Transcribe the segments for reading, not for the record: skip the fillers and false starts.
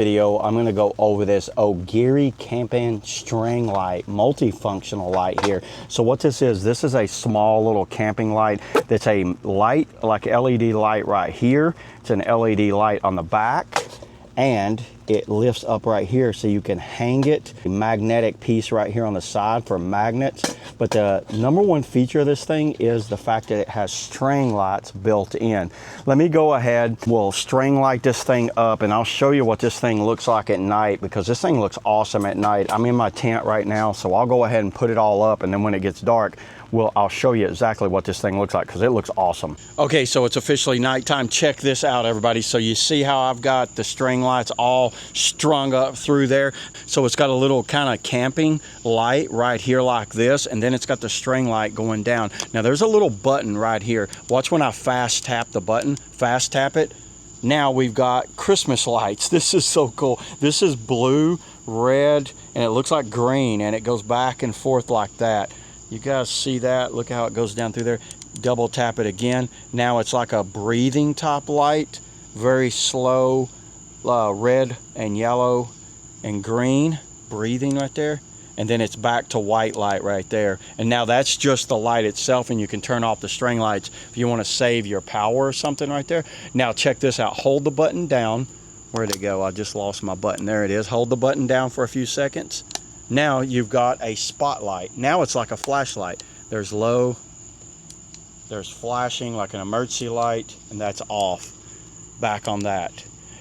Video, I'm going to go over this OGERY camping string light, multifunctional light here. So what this is a small little camping light that's a light, like LED light right here. It's an LED light on the back, and it lifts up right here so you can hang it. A magnetic piece right here on the side for magnets. But the number one feature of this thing is the fact that it has string lights built in. Let me go ahead, we'll string light this thing up, and I'll show you what this thing looks like at night, because this thing looks awesome at night. I'm in my tent right now, so I'll go ahead and put it all up, and then when it gets dark, I'll show you exactly what this thing looks like, because it looks awesome. Okay, so it's officially nighttime. Check this out, everybody. So you see how I've got the string lights all strung up through there? So it's got a little kind of camping light right here like this, and then it's got the string light going down. Now there's a little button right here. Watch when I fast tap the button, fast tap it. Now we've got Christmas lights. This is so cool. This is blue, red, and it looks like green, and it goes back and forth like that. You guys see that? Look how it goes down through there. Double tap it again. Now it's like a breathing top light. Very slow, red and yellow and green. Breathing right there. And then it's back to white light right there. And now that's just the light itself, and you can turn off the string lights if you want to save your power or something right there. Now check this out. Hold the button down. Where'd it go? I just lost my button. There it is. Hold the button down for a few seconds. Now you've got a spotlight. Now it's like a flashlight. There's low, there's flashing like an emergency light, and that's off. Back on that.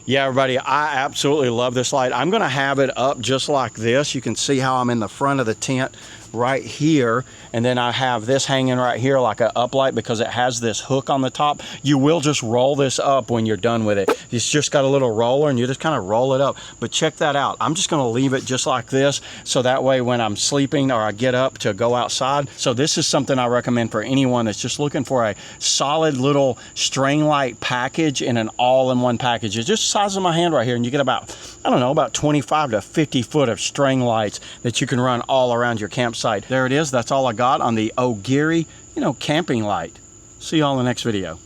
Yeah, everybody, I absolutely love this light. I'm gonna have it up just like this. You can see how I'm in the front of the tent right here, and then I have this hanging right here like an uplight because it has this hook on the top. You will just roll this up when you're done with it. It's just got a little roller, and you just kind of roll it up. But check that out. I'm just gonna leave it just like this, so that way when I'm sleeping or I get up to go outside. So this is something I recommend for anyone that's just looking for a solid little string light package in an all-in-one package. It's just the size of my hand right here, and you get about, I don't know, about 25 to 50 foot of string lights that you can run all around your campsite. There it is. That's all I got on the OGERY, camping light. See you all in the next video.